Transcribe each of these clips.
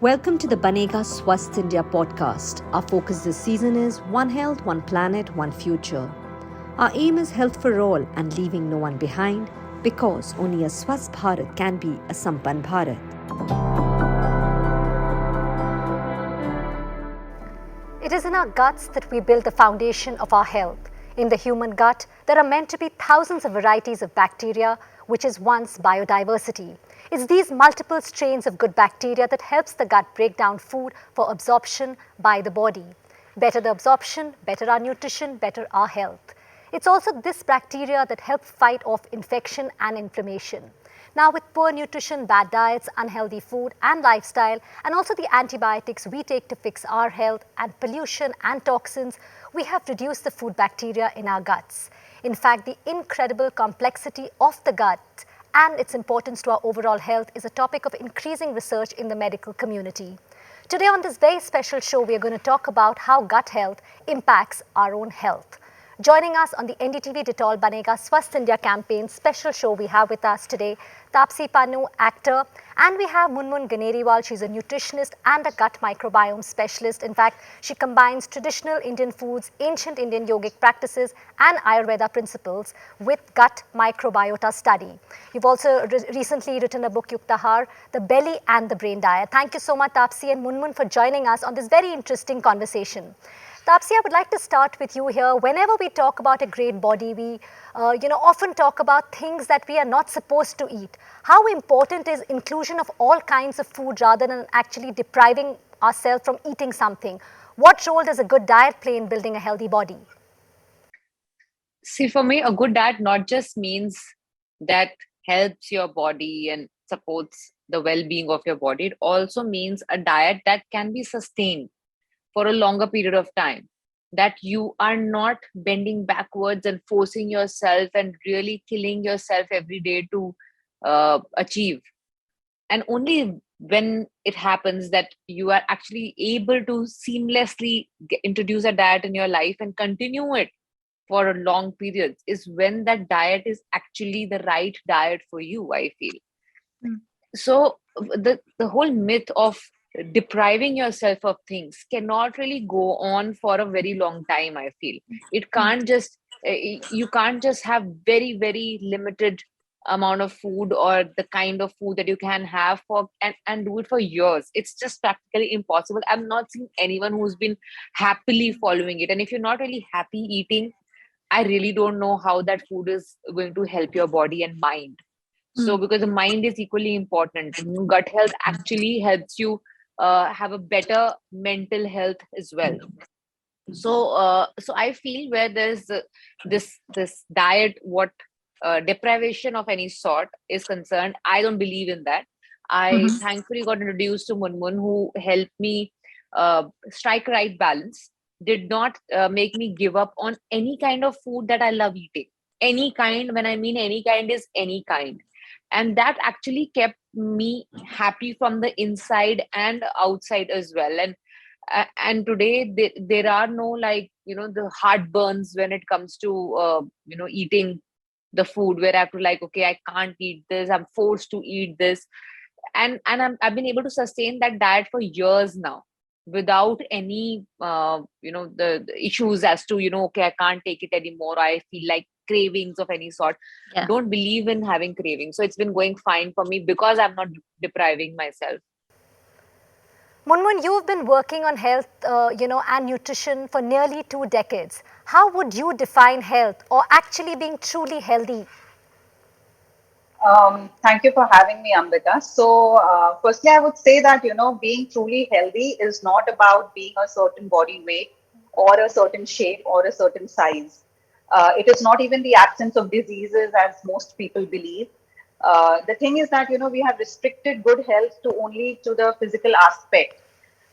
Welcome to the Banega Swasth India podcast. Our focus this season is One Health, One Planet, One Future. Our aim is health for all and leaving no one behind, because only a Swasth Bharat can be a Sampann Bharat. It is in our guts that we build the foundation of our health. In the human gut, there are meant to be thousands of varieties of bacteria, which is once biodiversity. It's these multiple strains of good bacteria that helps the gut break down food for absorption by the body. Better the absorption, better our nutrition, better our health. It's also this bacteria that helps fight off infection and inflammation. Now, with poor nutrition, bad diets, unhealthy food and lifestyle, and also the antibiotics we take to fix our health, and pollution and toxins, we have reduced the food bacteria in our guts. In fact, the incredible complexity of the gut and its importance to our overall health is a topic of increasing research in the medical community. Today on this very special show, we are going to talk about how gut health impacts our own health. Joining us on the NDTV Detol Banega Swasth India campaign special show, we have with us today Taapsee Pannu, actor, and we have Munmun Ganeriwal. She's a nutritionist and a gut microbiome specialist. In fact, she combines traditional Indian foods, ancient Indian yogic practices and Ayurveda principles with gut microbiota study. You've also recently written a book, Yuktahar, The Belly and the Brain Diet. Thank you so much, Taapsee and Munmun, for joining us on this very interesting conversation. Taapsee, I would like to start with you here. Whenever we talk about a great body, we often talk about things that we are not supposed to eat. How important is inclusion of all kinds of food rather than actually depriving ourselves from eating something? What role does a good diet play in building a healthy body? See, for me, a good diet not just means that helps your body and supports the well-being of your body. It also means a diet that can be sustained for a longer period of time, that you are not bending backwards and forcing yourself and really killing yourself every day to achieve. And only when it happens that you are actually able to seamlessly introduce a diet in your life and continue it for a long period is when that diet is actually the right diet for you, I feel. So the whole myth of depriving yourself of things cannot really go on for a very long time, I feel. It can't just you can't just have very, very limited amount of food or the kind of food that you can have for and do it for years. It's just practically impossible. I'm not seeing anyone who's been happily following it. And if you're not really happy eating, I really don't know how that food is going to help your body and mind. So because the mind is equally important, gut health actually helps you have a better mental health as well. So I feel where there's this diet, what deprivation of any sort is concerned, I don't believe in that. I thankfully got introduced to Munmun, who helped me strike right balance, did not make me give up on any kind of food that I love eating. Any kind, when I mean any kind, is any kind. And that actually kept me happy from the inside and outside as well. And today there are no the heartburns when it comes to eating the food, where I have to okay, I can't eat this, I'm forced to eat this. And I've been able to sustain that diet for years now without any the issues as to okay, I can't take it anymore, I feel like cravings of any sort. Don't believe in having cravings. So it's been going fine for me because I'm not depriving myself. Munmun, you've been working on health and nutrition for nearly 2 decades. How would you define health or actually being truly healthy? Thank you for having me, Amrita. So firstly, I would say that, being truly healthy is not about being a certain body weight or a certain shape or a certain size. It is not even the absence of diseases as most people believe. The thing is that, we have restricted good health to only to the physical aspect.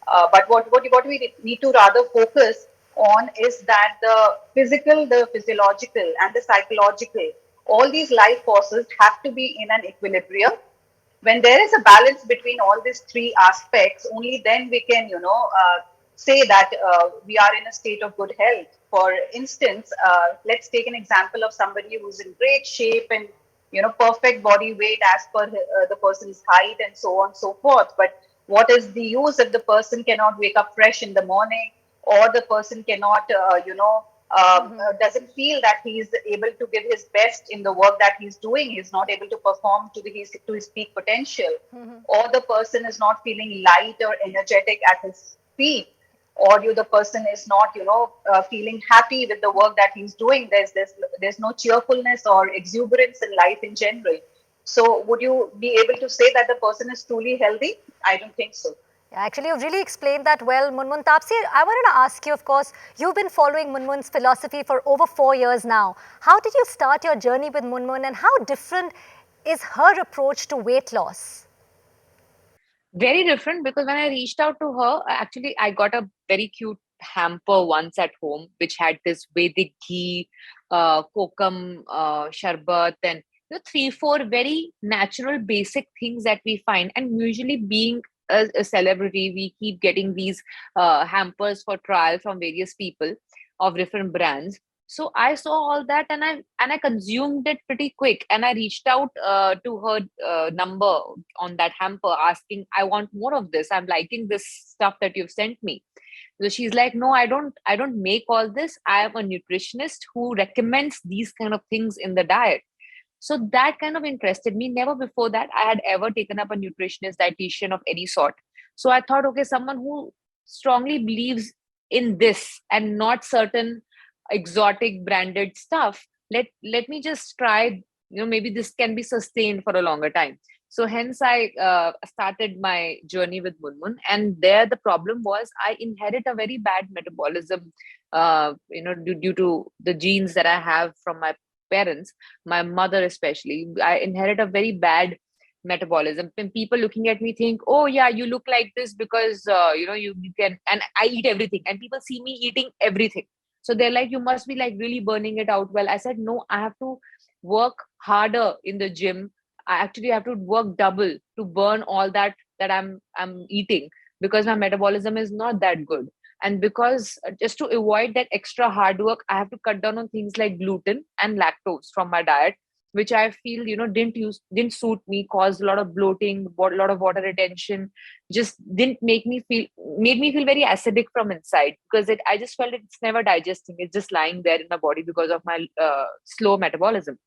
But what we need to rather focus on is that the physical, the physiological and the psychological, all these life forces have to be in an equilibrium. When there is a balance between all these three aspects, only then we can, say that we are in a state of good health. For instance, let's take an example of somebody who's in great shape and perfect body weight as per the person's height and so on and so forth. But What is the use if the person cannot wake up fresh in the morning, or the person cannot, doesn't feel that he's able to give his best in the work that he's doing. He's not able to perform to his peak potential, or the person is not feeling light or energetic at his feet, or the person is not feeling happy with the work that he's doing. There's no cheerfulness or exuberance in life in general. So would you be able to say that the person is truly healthy? I don't think so. Yeah, actually, you've really explained that well, Munmun. Taapsee, I wanted to ask you, of course, you've been following Munmun's philosophy for over 4 years now. How did you start your journey with Munmun, and how different is her approach to weight loss? Very different, because when I reached out to her, actually, I got a very cute hamper once at home, which had this Vedic ghee, kokum, sharbat, and 3, 4 very natural, basic things that we find. And usually, being a celebrity, we keep getting these hampers for trial from various people of different brands. So I saw all that, and I consumed it pretty quick. And I reached out to her number on that hamper, asking, I want more of this. I'm liking this stuff that you've sent me. So she's like, no, I don't make all this. I am a nutritionist who recommends these kind of things in the diet. So that kind of interested me. Never before that I had ever taken up a nutritionist, dietitian of any sort. So I thought, okay, someone who strongly believes in this and not certain exotic branded stuff, let me just try. Maybe this can be sustained for a longer time. So hence I started my journey with Munmun. And there the problem was, I inherit a very bad metabolism, due to the genes that I have from my parents, my mother especially. I inherit a very bad metabolism, and people looking at me think, oh yeah, you look like this because you can. And I eat everything, and people see me eating everything, so they're like, you must be like really burning it out well. I said, no, I have to work harder in the gym. I actually have to work double to burn all that I'm eating, because my metabolism is not that good. And because just to avoid that extra hard work, I have to cut down on things like gluten and lactose from my diet, which I feel didn't suit me, caused a lot of bloating, a lot of water retention, just didn't make me feel made me feel very acidic from inside, because I just felt it's never digesting. It's just lying there in my body because of my slow metabolism.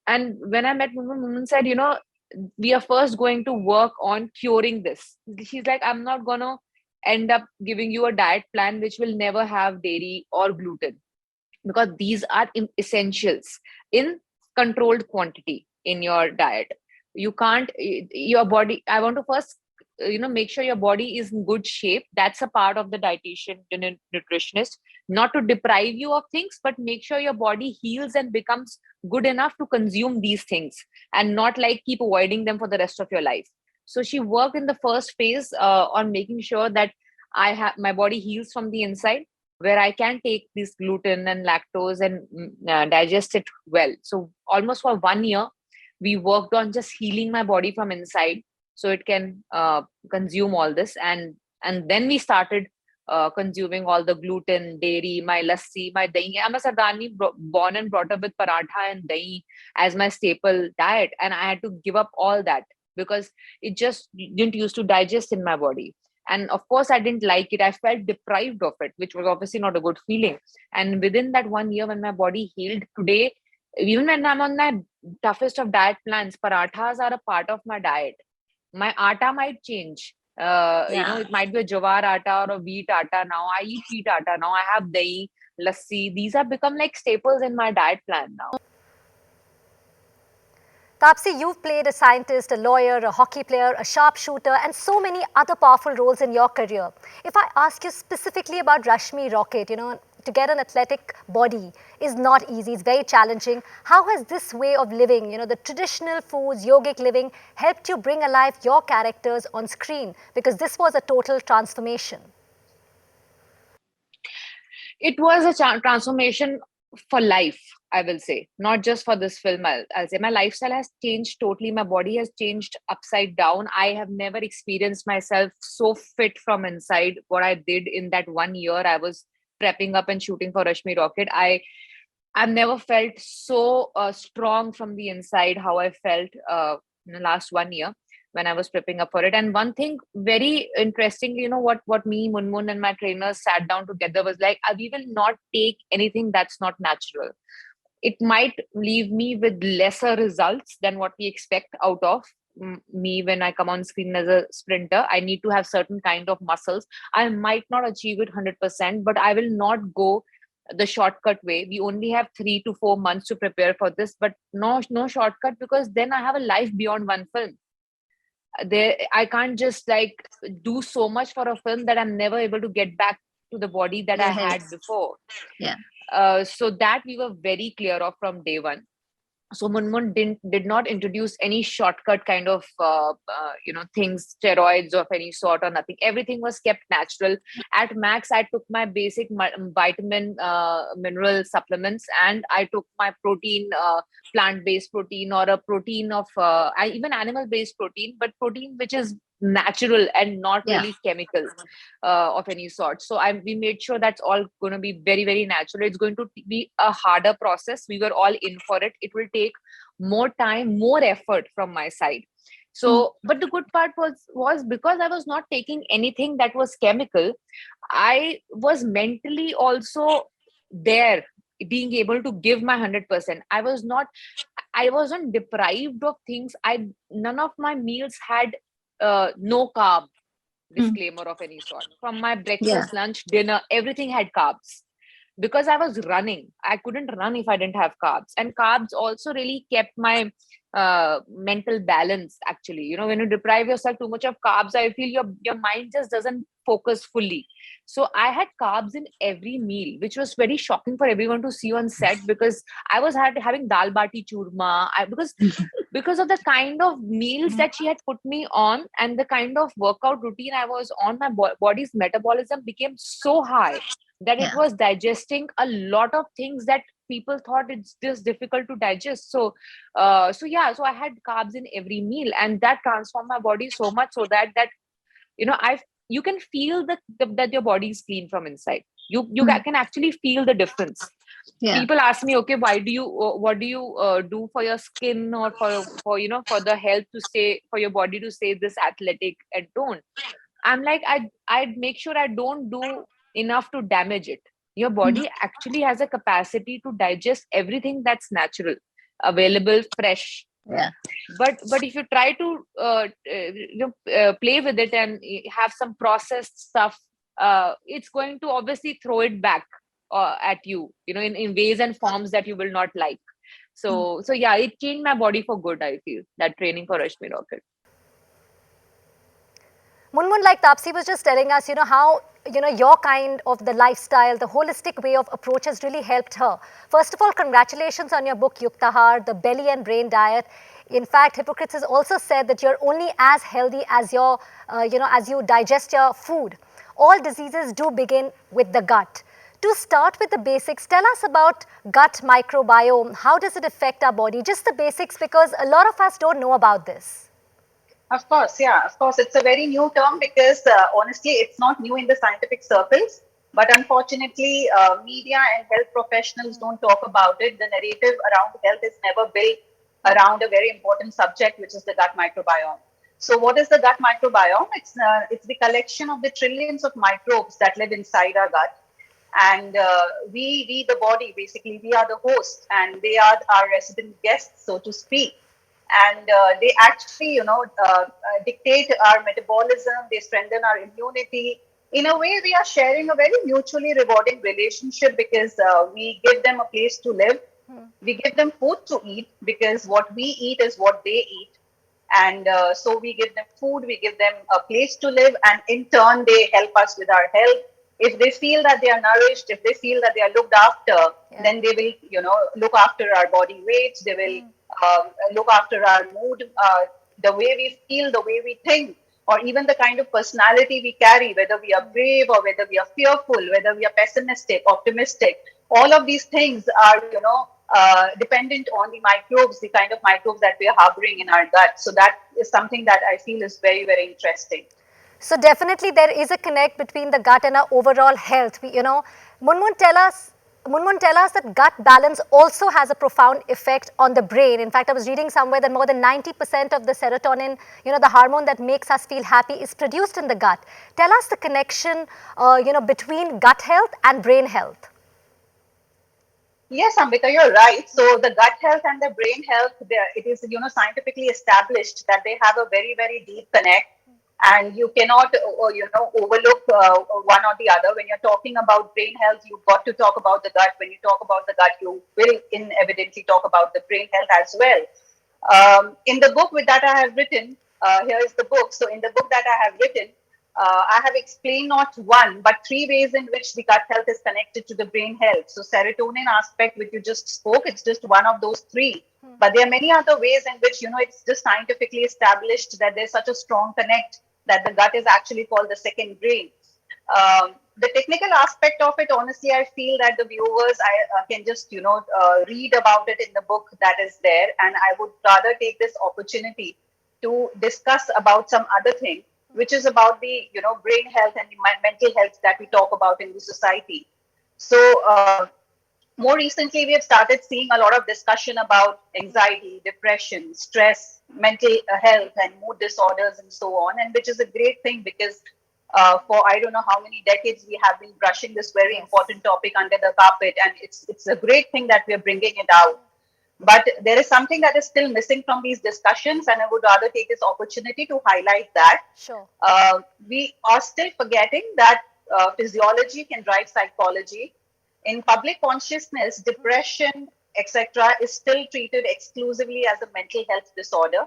And when I met Munmun, Munmun said, we are first going to work on curing this. She's like, I'm not going to end up giving you a diet plan which will never have dairy or gluten, because these are essentials in controlled quantity in your diet. You can't, your body, I want to first make sure your body is in good shape. That's a part of the dietitian, nutritionist, not to deprive you of things, but make sure your body heals and becomes good enough to consume these things, and not like keep avoiding them for the rest of your life. So she worked in the first phase on making sure that my body heals from the inside, where I can take this gluten and lactose and digest it well. So almost for 1 year, we worked on just healing my body from inside, so it can consume all this. And then we started consuming all the gluten, dairy, my lassi, my dahi. I'm a Sardani, born and brought up with paratha and dahi as my staple diet. And I had to give up all that because it just didn't used to digest in my body. And of course, I didn't like it. I felt deprived of it, which was obviously not a good feeling. And within that 1 year, when my body healed, today, even when I'm on my toughest of diet plans, parathas are a part of my diet. My atta might change. It might be a jawar atta or a wheat atta now. I eat wheat atta now. I have dahi, lassi. These have become like staples in my diet plan now. Taapsee, you've played a scientist, a lawyer, a hockey player, a sharpshooter, and so many other powerful roles in your career. If I ask you specifically about Rashmi Rocket, to get an athletic body is not easy. It's very challenging. How has this way of living, the traditional foods, yogic living, helped you bring alive your characters on screen? Because this was a total transformation. It was a transformation for life, I will say, not just for this film. I'll say my lifestyle has changed totally. My body has changed upside down. I have never experienced myself so fit from inside. What I did in that 1 year, I was prepping up and shooting for Rashmi Rocket. I've never felt so strong from the inside how I felt in the last 1 year. when I was prepping up for it. And one thing very interesting, what me, Munmun, and my trainers sat down together was like, we will not take anything that's not natural. It might leave me with lesser results than what we expect out of me when I come on screen as a sprinter. I need to have certain kind of muscles. I might not achieve it 100%, but I will not go the shortcut way. We only have 3 to 4 months to prepare for this, but no shortcut, because then I have a life beyond one film. There, I can't just like do so much for a film that I'm never able to get back to the body that I had before. So that we were very clear of from day one. So Munmun did not introduce any shortcut kind of things, steroids of any sort or nothing. Everything was kept natural. At max, I took my basic vitamin mineral supplements, and I took my protein, plant-based protein, or a protein of even animal-based protein, but protein which is natural and not really chemical of any sort. So we made sure that's all going to be very, very natural. It's going to be a harder process. We were all in for it. It will take more time, more effort from my side. So, but the good part was because I was not taking anything that was chemical, I was mentally also there, being able to give my 100%. I wasn't deprived of things. None of my meals had no carb disclaimer of any sort. From my breakfast, lunch, dinner, everything had carbs, because I was running. I couldn't run if I didn't have carbs. And carbs also really kept my mental balance, actually. When you deprive yourself too much of carbs, I feel your mind just doesn't focus fully. So I had carbs in every meal, which was very shocking for everyone to see on set, because I was having dal bati churma. Because of the kind of meals that she had put me on and the kind of workout routine I was on, my body's metabolism became so high that it was digesting a lot of things that people thought it's just difficult to digest. So I had carbs in every meal, and that transformed my body so much, so that you can feel that your body is clean from inside. You can actually feel the difference. People ask me, okay, what do you do for your skin, or for the health to stay, for your body to stay this athletic and toned? I'm like, I'd make sure I don't do enough to damage it. Your body actually has a capacity to digest everything that's natural, available, fresh. But if you try to play with it and have some processed stuff, it's going to obviously throw it back at you, in ways and forms that you will not like. So it changed my body for good. I feel that training for Rashmi Rocket. Munmun, like Taapsee was just telling us, how, your kind of the lifestyle, the holistic way of approach has really helped her. First of all, congratulations on your book, Yuktahar, the belly and brain diet. In fact, Hippocrates has also said that you're only as healthy as your, as you digest your food. All diseases do begin with the gut. To start with the basics, tell us about gut microbiome. How does it affect our body? Just the basics, because a lot of us don't know about this. Of course, it's a very new term, because honestly, it's not new in the scientific circles. But unfortunately, media and health professionals don't talk about it. The narrative around health is never built around a very important subject, which is the gut microbiome. So what is the gut microbiome? It's the collection of the trillions of microbes that live inside our gut. And we, the body, basically, we are the host, and they are our resident guests, so to speak. And they actually, dictate our metabolism. They strengthen our immunity. In a way, we are sharing a very mutually rewarding relationship, because we give them a place to live. We give them food to eat, because what we eat is what they eat. And so we give them food, we give them a place to live, and in turn, they help us with our health. If they feel that they are nourished, if they feel that they are looked after, then they will, look after our body weight. They will look after our mood, the way we feel, the way we think, or even the kind of personality we carry, whether we are brave or whether we are fearful, whether we are pessimistic, optimistic. All of these things are, dependent on the microbes, the kind of microbes that we are harboring in our gut. So that is something that I feel is very, very interesting. So definitely there is a connect between the gut and our overall health. Munmun, tell us, Munmun, tell us that gut balance also has a profound effect on the brain. In fact, I was reading somewhere that more than 90% of the serotonin, the hormone that makes us feel happy, is produced in the gut. Tell us the connection, between gut health and brain health. Yes, Ambika, you're right. So the gut health and the brain health, it is scientifically established that they have a very, very deep connect, and you cannot overlook one or the other. When you're talking about brain health, you've got to talk about the gut. When you talk about the gut, you will inevitably talk about the brain health as well. In the book with that I have written, here is the book. So in the book that I have written, I have explained not one, but three ways in which the gut health is connected to the brain health. So serotonin aspect, which you just spoke, it's just one of those three. But there are many other ways in which, it's just scientifically established that there's such a strong connect that the gut is actually called the second brain. The technical aspect of it, honestly, I feel that the viewers can just, read about it in the book that is there. And I would rather take this opportunity to discuss about some other thing, which is about the, brain health and the mental health that we talk about in the society. So more recently, we have started seeing a lot of discussion about anxiety, depression, stress, mental health, and mood disorders, and so on. And which is a great thing because for I don't know how many decades we have been brushing this very important topic under the carpet, and it's a great thing that we are bringing it out. But there is something that is still missing from these discussions, and I would rather take this opportunity to highlight that. Sure. We are still forgetting that physiology can drive psychology. In public consciousness, depression, etc., is still treated exclusively as a mental health disorder,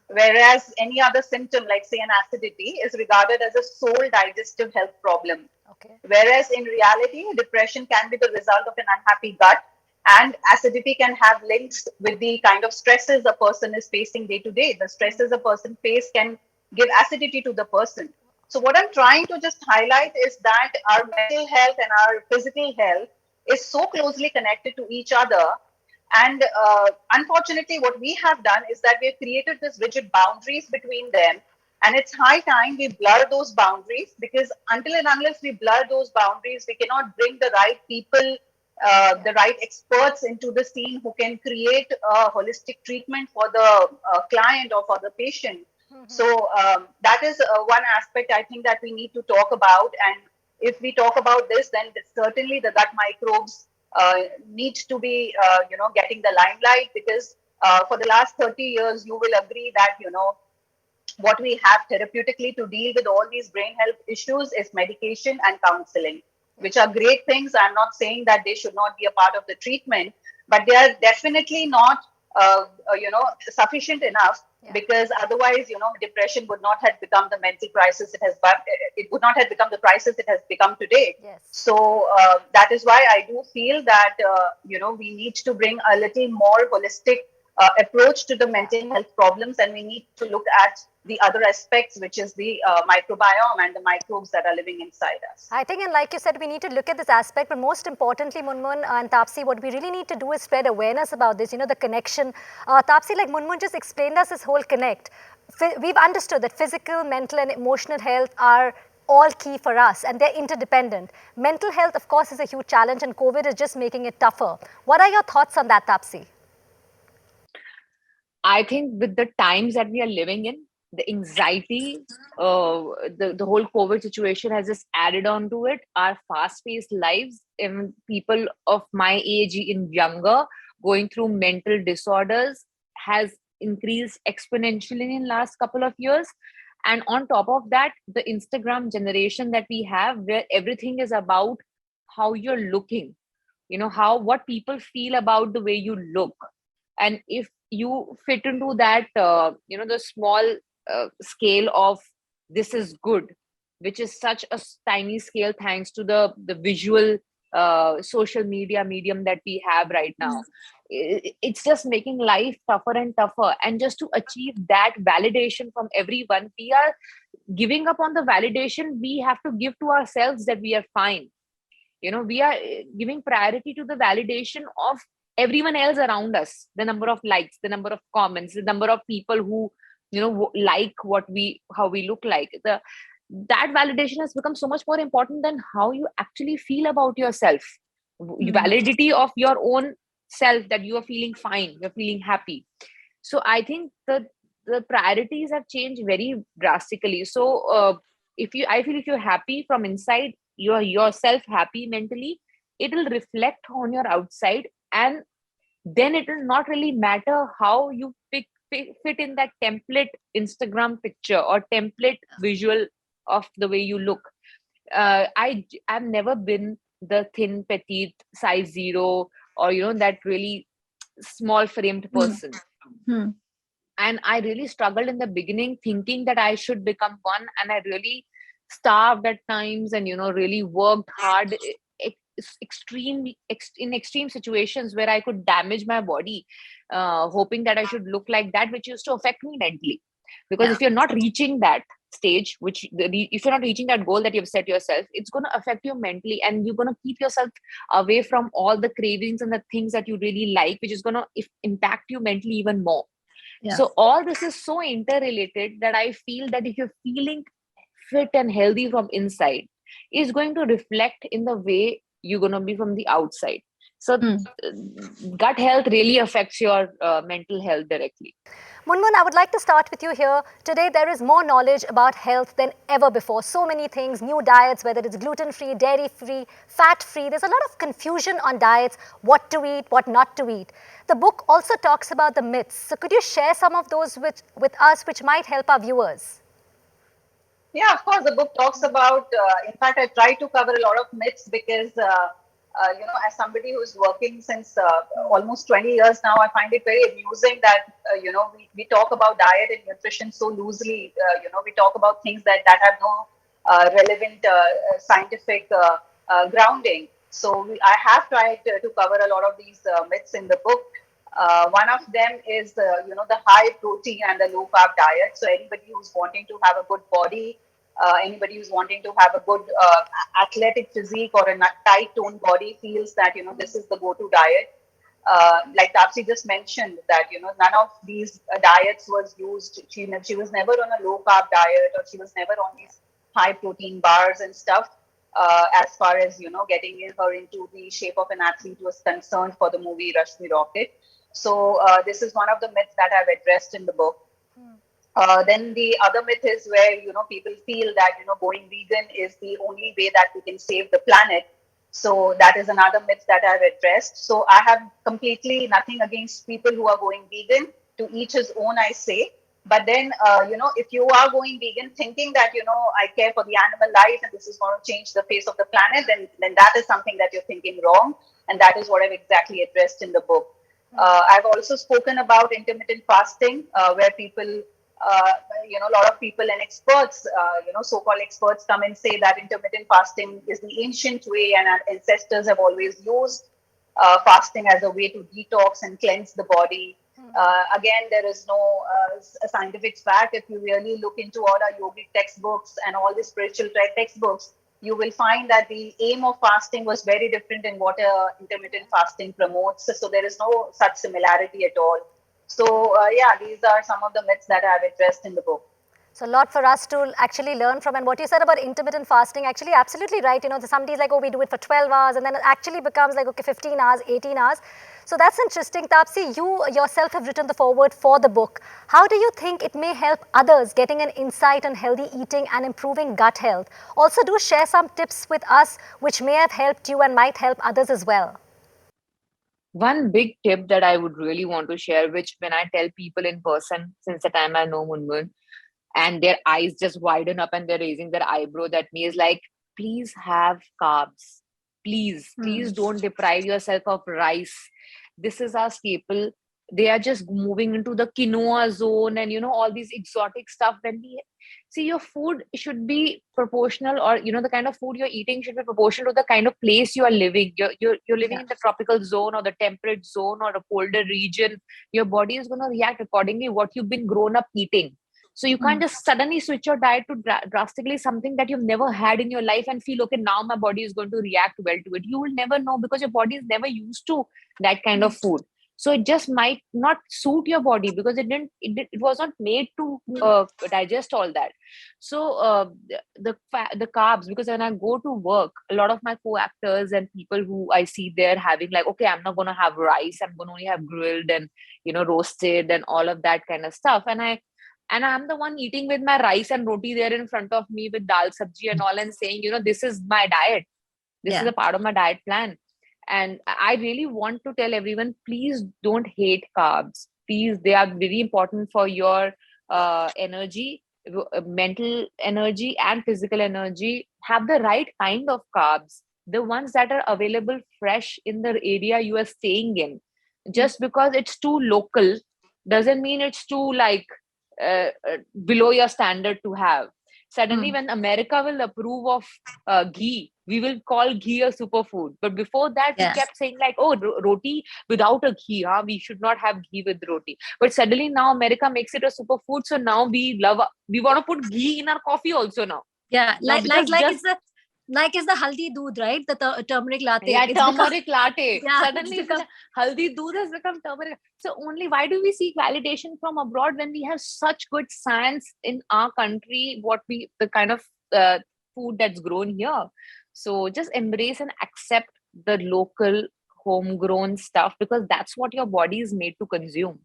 whereas any other symptom, like say an acidity, is regarded as a sole digestive health problem. Okay. Whereas in reality, depression can be the result of an unhappy gut, and acidity can have links with the kind of stresses a person is facing day to day. The stresses a person faces can give acidity to the person. So what I'm trying to just highlight is that our mental health and our physical health is so closely connected to each other. And unfortunately, what we have done is that we've created this rigid boundaries between them. And it's high time we blur those boundaries, because until and unless we blur those boundaries, we cannot bring the right people, the right experts into the scene who can create a holistic treatment for the client or for the patient. So that is one aspect I think that we need to talk about. And if we talk about this, then certainly the gut microbes need to be, getting the limelight, because for the last 30 years, you will agree that, what we have therapeutically to deal with all these brain health issues is medication and counseling, which are great things. I'm not saying that they should not be a part of the treatment, but they are definitely not, sufficient enough. Yeah. Because otherwise, depression would not have become the mental crisis it would not have become the crisis it has become today. Yes. So that is why I do feel that, we need to bring a little more holistic approach to the mental health problems, and we need to look at the other aspects, which is the microbiome and the microbes that are living inside us. I think, and like you said, we need to look at this aspect, but most importantly, Munmun and Taapsee, what we really need to do is spread awareness about this, the connection. Taapsee, like Munmun just explained us this whole connect. We've understood that physical, mental and emotional health are all key for us, and they're interdependent. Mental health, of course, is a huge challenge, and COVID is just making it tougher. What are your thoughts on that, Taapsee? I think with the times that we are living in, the anxiety, the whole COVID situation has just added on to it. Our fast-paced lives, even people of my age and younger, going through mental disorders has increased exponentially in last couple of years. And on top of that, the Instagram generation that we have, where everything is about how you're looking, what people feel about the way you look. And if you fit into that, the small scale of this is good, which is such a tiny scale thanks to the visual social media medium that we have right now. It's just making life tougher and tougher. And just to achieve that validation from everyone, we are giving up on the validation we have to give to ourselves that we are fine. We are giving priority to the validation of everyone else around us, the number of likes, the number of comments, the number of people who like how we look like. That validation has become so much more important than how you actually feel about yourself. validity of your own self, that you are feeling fine, you're feeling happy. So I think the priorities have changed very drastically. So I feel if you're happy from inside, you're yourself happy mentally, it will reflect on your outside, and then it will not really matter how you fit in that template Instagram picture or template visual of the way you look. I've never been the thin, petite, size zero, or that really small framed person. And I really struggled in the beginning, thinking that I should become one, and I really starved at times, and really worked hard, in extreme situations where I could damage my body, hoping that I should look like that, which used to affect me mentally. Because if you're not reaching that stage, if you're not reaching that goal that you've set yourself, it's going to affect you mentally, and you're going to keep yourself away from all the cravings and the things that you really like, which is going to impact you mentally even more. So all this is so interrelated that I feel that if you're feeling fit and healthy from inside, is going to reflect in the way you're going to be from the outside. So gut health really affects your mental health directly. Munmun, I would like to start with you here. Today, there is more knowledge about health than ever before. So many things, new diets, whether it's gluten-free, dairy-free, fat-free. There's a lot of confusion on diets, what to eat, what not to eat. The book also talks about the myths. So could you share some of those with us, which might help our viewers? Yeah, of course, the book talks about, in fact, I try to cover a lot of myths because, as somebody who's working since almost 20 years now, I find it very amusing that, we talk about diet and nutrition so loosely. We talk about things that have no relevant scientific grounding. So I have tried to cover a lot of these myths in the book. One of them is the high protein and the low carb diet. So anybody who's wanting to have a good body, anybody who's wanting to have a good athletic physique or a tight toned body feels that this is the go-to diet. Like Taapsee just mentioned that none of these diets was used. She was never on a low carb diet, or she was never on these high protein bars and stuff. As far as getting her into the shape of an athlete was concerned for the movie Rush Me Rocket. So this is one of the myths that I've addressed in the book. Then the other myth is where people feel that going vegan is the only way that we can save the planet. So that is another myth that I've addressed. So I have completely nothing against people who are going vegan. To each his own, I say. But then, if you are going vegan thinking that, I care for the animal life and this is going to change the face of the planet, then that is something that you're thinking wrong. And that is what I've exactly addressed in the book. I've also spoken about intermittent fasting, where people, a lot of people and experts, so-called experts come and say that intermittent fasting is the ancient way and our ancestors have always used fasting as a way to detox and cleanse the body. Again, there is no scientific fact. If you really look into all our yogic textbooks and all the spiritual textbooks, you will find that the aim of fasting was very different in what intermittent fasting promotes. So there is no such similarity at all. So these are some of the myths that I have addressed in the book. So a lot for us to actually learn from. And what you said about intermittent fasting, actually absolutely right. Somebody's like, oh, we do it for 12 hours, and then it actually becomes like, okay, 15 hours, 18 hours. So that's interesting. Taapsee, you yourself have written the foreword for the book. How do you think it may help others getting an insight on healthy eating and improving gut health? Also, do share some tips with us which may have helped you and might help others as well. One big tip that I would really want to share, which when I tell people in person, since the time I know Munmun, and their eyes just widen up and they're raising their eyebrow at me, is like, please have carbs. Please don't deprive yourself of rice. This is our staple. They are just moving into the quinoa zone and, all these exotic stuff. When we see, your food should be proportional, or, the kind of food you're eating should be proportional to the kind of place you are living. You're living in the tropical zone or the temperate zone or a colder region. Your body is going to react accordingly what you've been grown up eating. So you can't just suddenly switch your diet to drastically something that you've never had in your life and feel, okay, now my body is going to react well to it. You will never know, because your body is never used to that kind of food. So it just might not suit your body because it was not made to digest all that. So the carbs, because when I go to work, a lot of my co-actors and people who I see there having like, okay, I'm not going to have rice, I'm going to only have grilled and roasted and all of that kind of stuff. And I'm the one eating with my rice and roti there in front of me with dal sabji and all, and saying, this is my diet. This is a part of my diet plan. And I really want to tell everyone, please don't hate carbs. Please, they are very important for your energy, mental energy and physical energy. Have the right kind of carbs, the ones that are available fresh in the area you are staying in. Just because it's too local doesn't mean it's too below your standard to have. Suddenly, when America will approve of ghee, we will call ghee a superfood. But before that, we kept saying like, oh, roti without a ghee, we should not have ghee with roti. But suddenly now America makes it a superfood. So now we want to put ghee in our coffee also now. Yeah, like it's the haldi doodh, right? The turmeric latte. Yeah, turmeric latte. Yeah, suddenly haldi doodh has become turmeric. So only why do we seek validation from abroad when we have such good science in our country, the kind of food that's grown here? So just embrace and accept the local homegrown stuff, because that's what your body is made to consume.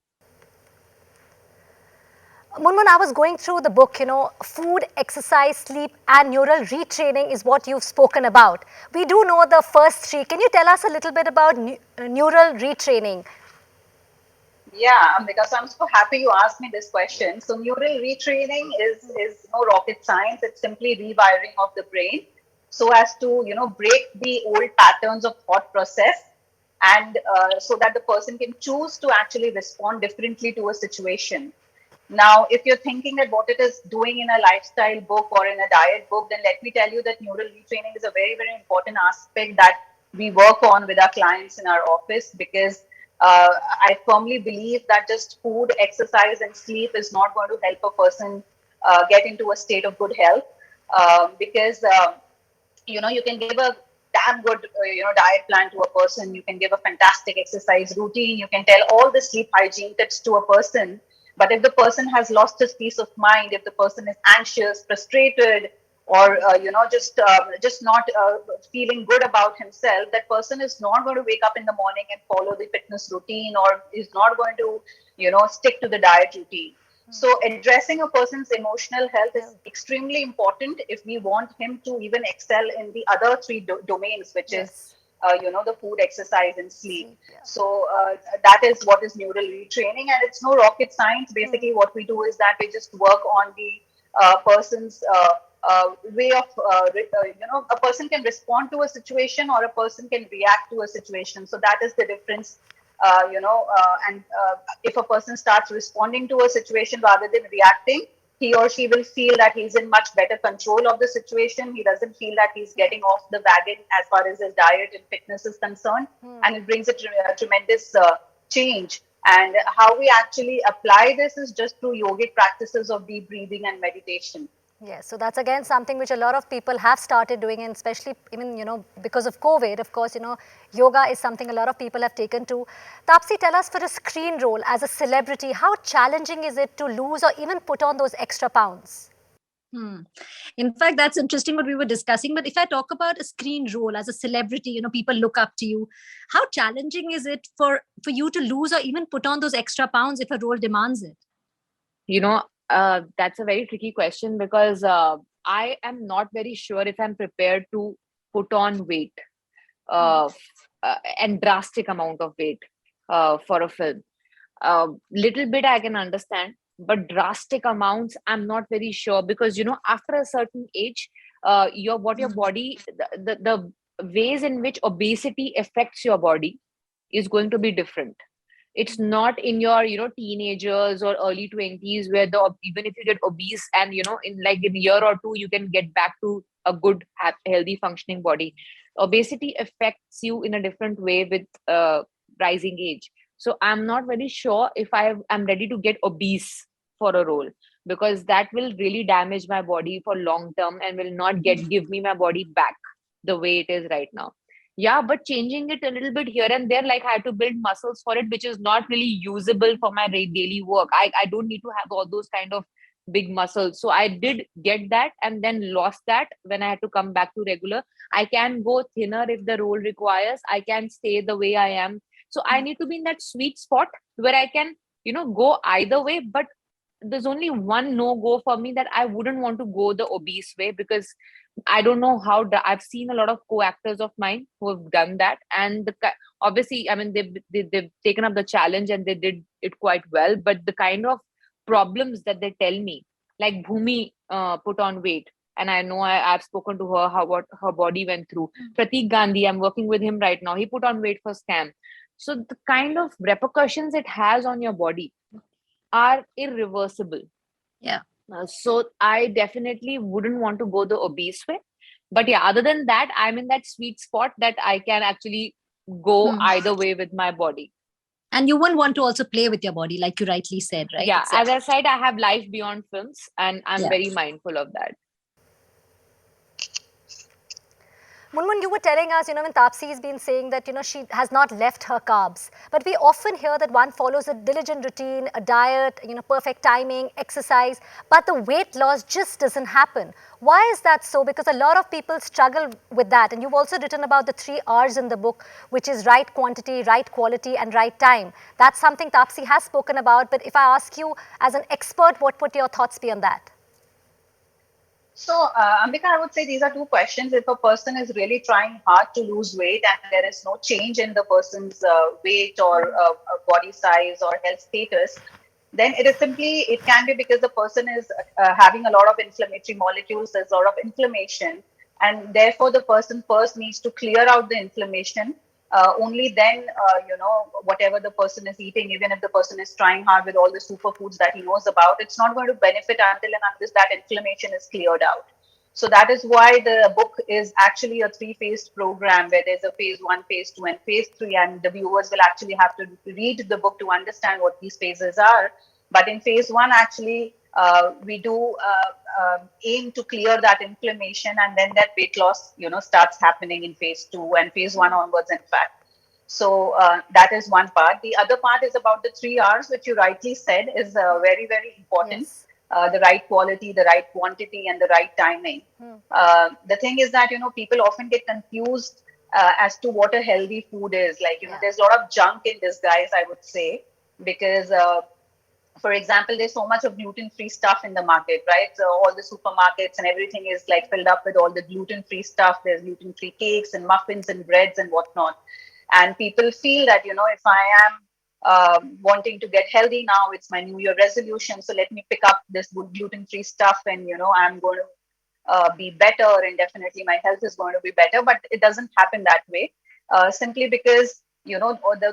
Munmun, I was going through the book, food, exercise, sleep, and neural retraining is what you've spoken about. We do know the first three. Can you tell us a little bit about neural retraining? Yeah, because I'm so happy you asked me this question. So neural retraining is no rocket science. It's simply rewiring of the brain so as to, break the old patterns of thought process, and so that the person can choose to actually respond differently to a situation. Now, if you're thinking that what it is doing in a lifestyle book or in a diet book, then let me tell you that neural retraining is a very, very important aspect that we work on with our clients in our office, because I firmly believe that just food, exercise, and sleep is not going to help a person get into a state of good health, because you can give a damn good diet plan to a person. You can give a fantastic exercise routine. You can tell all the sleep hygiene tips to a person. But if the person has lost his peace of mind, if the person is anxious, frustrated, or just not feeling good about himself, that person is not going to wake up in the morning and follow the fitness routine, or is not going to stick to the diet routine. So addressing a person's emotional health is extremely important if we want him to even excel in the other three domains, which is the food, exercise, and sleep. So that is what is neural retraining, and it's no rocket science. Basically, what we do is that we just work on the person's way of, a person can respond to a situation, or a person can react to a situation. So that is the difference. And if a person starts responding to a situation rather than reacting, he or she will feel that he's in much better control of the situation. He doesn't feel that he's getting off the wagon as far as his diet and fitness is concerned. And it brings a tremendous change. And how we actually apply this is just through yogic practices of deep breathing and meditation. Yes, so that's again something which a lot of people have started doing, and especially even, because of COVID, of course, yoga is something a lot of people have taken to. Taapsee, tell us, for a screen role as a celebrity, how challenging is it to lose or even put on those extra pounds? In fact, that's interesting what we were discussing. But if I talk about a screen role as a celebrity, people look up to you. How challenging is it for you to lose or even put on those extra pounds if a role demands it? That's a very tricky question, because I am not very sure if I'm prepared to put on weight, and drastic amount of weight for a film. Little bit I can understand, but drastic amounts I'm not very sure, because after a certain age, your body, the ways in which obesity affects your body is going to be different. It's not in your teenagers or early 20s, where even if you get obese and in a year or two you can get back to a good healthy functioning body. Obesity affects you in a different way with rising age. So I'm not very sure if I'm ready to get obese for a role, because that will really damage my body for long term and will not give me my body back the way it is right now. Yeah, but changing it a little bit here and there, like I had to build muscles for it, which is not really usable for my daily work. I don't need to have all those kind of big muscles. So I did get that and then lost that when I had to come back to regular. I can go thinner if the role requires. I can stay the way I am. So I need to be in that sweet spot where I can, go either way. But there's only one no go for me, that I wouldn't want to go the obese way, because I don't know how I've seen a lot of co-actors of mine who have done that, and obviously, I mean, they've taken up the challenge and they did it quite well. But the kind of problems that they tell me, like Bhumi put on weight, and I know I've spoken to her how what her body went through. Pratik Gandhi, I'm working with him right now. He put on weight for scam. So the kind of repercussions it has on your body are irreversible. Yeah. So I definitely wouldn't want to go the obese way. But yeah, other than that, I'm in that sweet spot that I can actually go either way with my body. And you wouldn't want to also play with your body, like you rightly said, right? Yeah, as I said, I have life beyond films, and I'm very mindful of that. Munmun, you were telling us, when Taapsee has been saying that, she has not left her carbs. But we often hear that one follows a diligent routine, a diet, perfect timing, exercise, but the weight loss just doesn't happen. Why is that so? Because a lot of people struggle with that. And you've also written about the 3 R's in the book, which is right quantity, right quality, and right time. That's something Taapsee has spoken about. But if I ask you as an expert, what would your thoughts be on that? So, Ambika, I would say these are 2 questions. If a person is really trying hard to lose weight and there is no change in the person's weight or body size or health status, then it can be because the person is having a lot of inflammatory molecules, there's a lot of inflammation, and therefore the person first needs to clear out the inflammation. Only then, whatever the person is eating, even if the person is trying hard with all the superfoods that he knows about, it's not going to benefit until and unless that inflammation is cleared out. So that is why the book is actually a 3-phased program, where there's a phase 1, phase 2, and phase 3. And the viewers will actually have to read the book to understand what these phases are. But in phase 1, actually, we do aim to clear that inflammation, and then that weight loss, starts happening in phase 2 and phase 1 onwards, in fact. So that is one part. The other part is about the 3 R's, which you rightly said is very, very important. Yes. The right quality, the right quantity, and the right timing. The thing is that, people often get confused as to what a healthy food is. Like, there's a lot of junk in disguise, I would say, because for example, there's so much of gluten-free stuff in the market, right? So all the supermarkets and everything is like filled up with all the gluten-free stuff. There's gluten-free cakes and muffins and breads and whatnot. And people feel that, if I am wanting to get healthy now, it's my New Year resolution. So let me pick up this good gluten-free stuff and, I'm going to be better, and definitely my health is going to be better. But it doesn't happen that way, simply because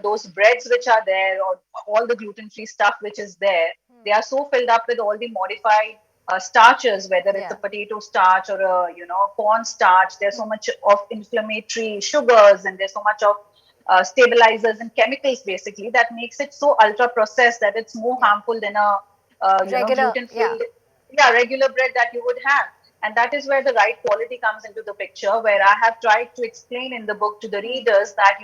those breads which are there, or all the gluten-free stuff which is there, they are so filled up with all the modified starches, whether it's a potato starch or a corn starch. There's so much of inflammatory sugars, and there's so much of stabilizers and chemicals, basically, that makes it so ultra processed that it's more harmful than a gluten-free regular bread that you would have. And that is where the right quality comes into the picture, where I have tried to explain in the book to the readers that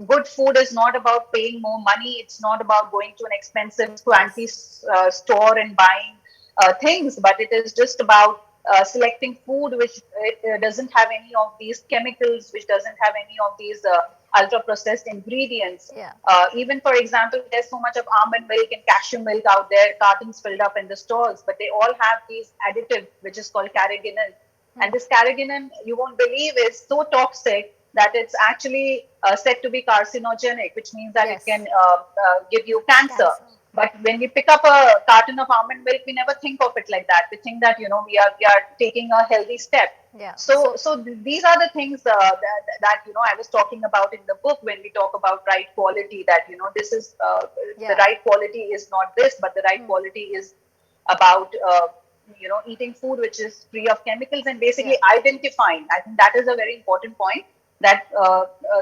good food is not about paying more money. It's not about going to an expensive fancy store and buying things, but it is just about selecting food which doesn't have any of these chemicals, which doesn't have any of these ultra processed ingredients. Even, for example, there's so much of almond milk and cashew milk out there, cartons filled up in the stores, but they all have these additive, which is called carrageenan. And this carrageenan, you won't believe, is so toxic that it's actually said to be carcinogenic, which means that it can give you cancer. But when we pick up a carton of almond milk, we never think of it like that. We think that, we are taking a healthy step. So these are the things that I was talking about in the book when we talk about right quality, that, this is the right quality is not this, but the right quality is about, eating food which is free of chemicals, and basically identifying. I think that is a very important point, that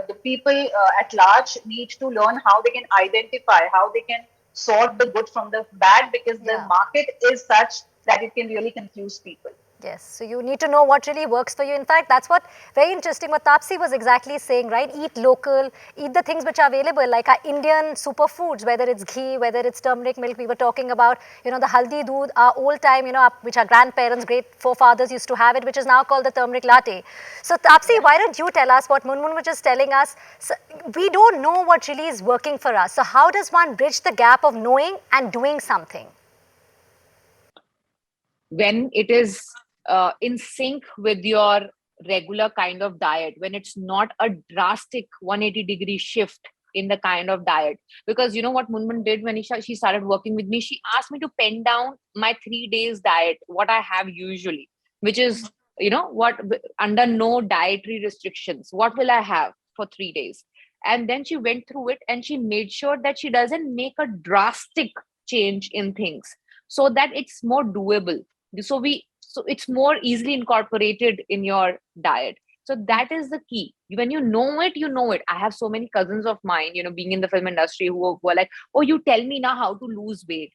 the people at large need to learn how they can identify, how they can sort the good from the bad, because the market is such that it can really confuse people. Yes, so you need to know what really works for you. In fact, that's what very interesting what Taapsee was exactly saying, right? Eat local, eat the things which are available, like our Indian superfoods, whether it's ghee, whether it's turmeric milk. We were talking about, the haldi doodh, our old time, which our grandparents, great forefathers used to have it, which is now called the turmeric latte. So Taapsee, why don't you tell us what Munmun was just telling us? So we don't know what really is working for us. So how does one bridge the gap of knowing and doing something? When it is in sync with your regular kind of diet, when it's not a drastic 180-degree shift in the kind of diet. Because you know what Munmun did when she started working with me, she asked me to pen down my 3 days diet, what I have usually, which is, what under no dietary restrictions, what will I have for 3 days. And then she went through it and she made sure that she doesn't make a drastic change in things, so that it's more doable, so it's more easily incorporated in your diet. So that is the key. When you know it, you know it. I have so many cousins of mine, being in the film industry, who are like, oh, you tell me now how to lose weight.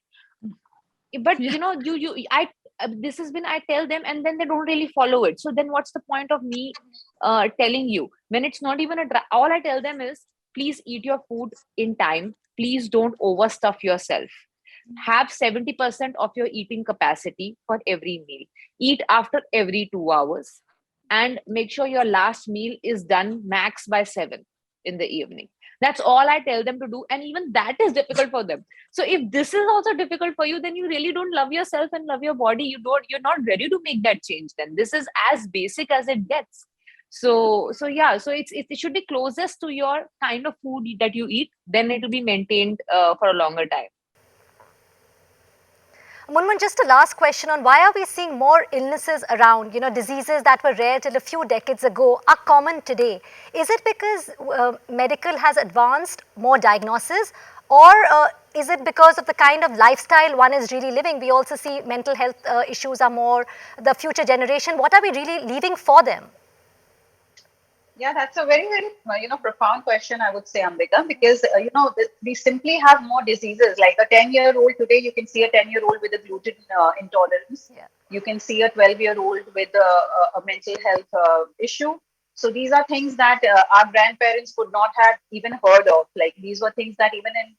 But this has been, I tell them and then they don't really follow it. So then what's the point of me telling you when it's not even all I tell them is, please eat your food in time, please don't overstuff yourself. Have 70% of your eating capacity for every meal. Eat after every 2 hours and make sure your last meal is done max by 7 in the evening. That's all I tell them to do. And even that is difficult for them. So if this is also difficult for you, then you really don't love yourself and love your body. You're not ready to make that change. Then this is as basic as it gets. So it should be closest to your kind of food that you eat. Then it will be maintained for a longer time. Munmun, just a last question on why are we seeing more illnesses around? Diseases that were rare till a few decades ago are common today. Is it because medical has advanced, more diagnosis, or is it because of the kind of lifestyle one is really living? We also see mental health issues are more, the future generation. What are we really leaving for them? Yeah, that's a very, very, profound question, I would say, Ambika, because, we simply have more diseases. Like a 10-year-old today, you can see a 10-year-old with a gluten intolerance. Yeah. You can see a 12-year-old with a mental health issue. So these are things that our grandparents could not have even heard of. Like these were things that even in,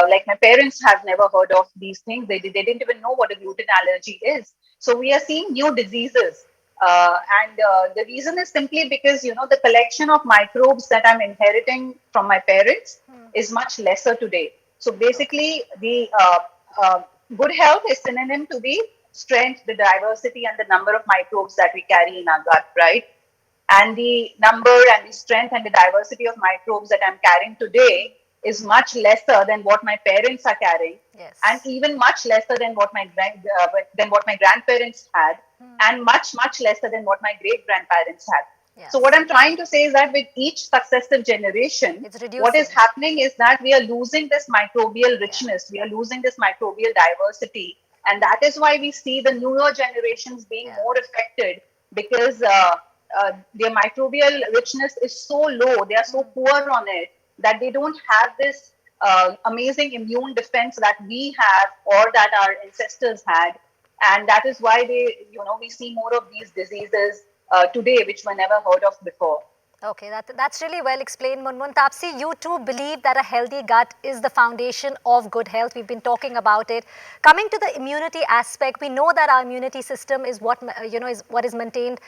like my parents have never heard of these things. They didn't even know what a gluten allergy is. So we are seeing new diseases. And the reason is simply because, the collection of microbes that I'm inheriting from my parents is much lesser today. So basically, the good health is synonym to the strength, the diversity, and the number of microbes that we carry in our gut, right? And the number and the strength and the diversity of microbes that I'm carrying today is much lesser than what my parents are carrying, yes, and even much lesser than what my grandparents had, and much lesser than what my great grandparents had. yes. So what I'm trying to say is that with each successive generation, what is happening is that we are losing this microbial richness, we are losing this microbial diversity, and that is why we see the newer generations being more affected, because their microbial richness is so low, they are so poor on it, that they don't have this amazing immune defense that we have or that our ancestors had. And that is why we see more of these diseases today, which were never heard of before. Okay, that's really well explained, Munmun. Taapsee, you too believe that a healthy gut is the foundation of good health. We've been talking about it. Coming to the immunity aspect, we know that our immunity system is what is maintained,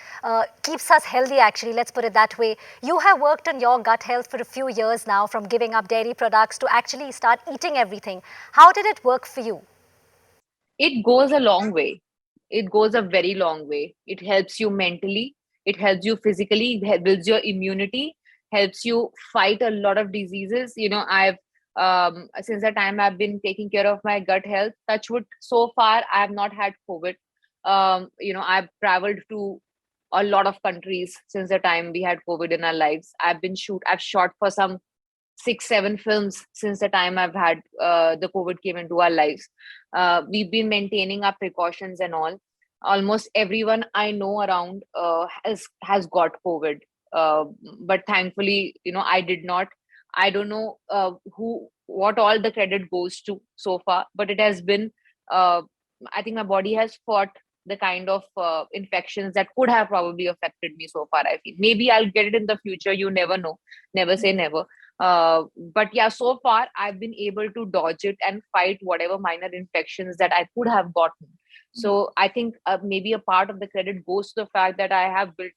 keeps us healthy. Actually, let's put it that way. You have worked on your gut health for a few years now, from giving up dairy products to actually start eating everything. How did it work for you? It goes a long way. It goes a very long way. It helps you mentally. It helps you physically. It builds your immunity. Helps you fight a lot of diseases. I've since the time I've been taking care of my gut health, touch wood, so far I have not had COVID. I've traveled to a lot of countries since the time we had COVID in our lives. I've shot for some 6-7 films since the time I've had the COVID came into our lives. We've been maintaining our precautions and all. Almost everyone I know around has got COVID, but thankfully, I did not. I don't know what all the credit goes to so far, but it has been. I think my body has fought the kind of infections that could have probably affected me so far. I feel maybe I'll get it in the future. You never know. Never say never. But yeah, so far I've been able to dodge it and fight whatever minor infections that I could have gotten. So I think maybe a part of the credit goes to the fact that I have built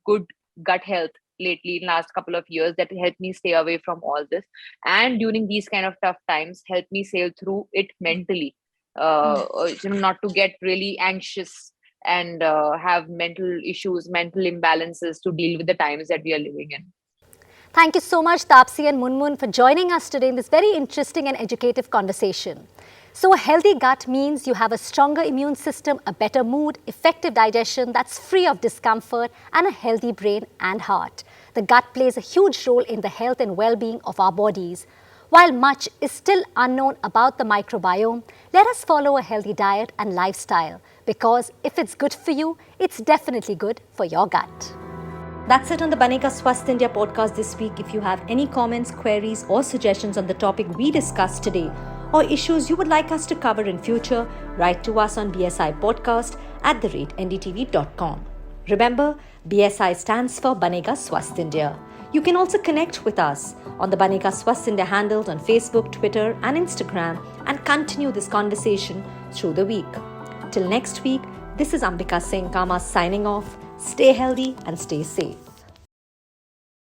good gut health lately in last couple of years that helped me stay away from all this, and during these kind of tough times helped me sail through it mentally, not to get really anxious and have mental issues, mental imbalances to deal with the times that we are living in. Thank you so much, Taapsee and Munmun, for joining us today in this very interesting and educative conversation. So a healthy gut means you have a stronger immune system, a better mood, effective digestion that's free of discomfort, and a healthy brain and heart. The gut plays a huge role in the health and well-being of our bodies. While much is still unknown about the microbiome, let us follow a healthy diet and lifestyle, because if it's good for you, it's definitely good for your gut. That's it on the Banega Swasth India podcast this week. If you have any comments, queries or suggestions on the topic we discussed today or issues you would like us to cover in future, write to us on bsipodcast@ndtv.com. Remember, BSI stands for Banega Swasth India. You can also connect with us on the Banega Swasth India handles on Facebook, Twitter and Instagram and continue this conversation through the week. Till next week, this is Ambika Singh Kama signing off. Stay healthy and stay safe.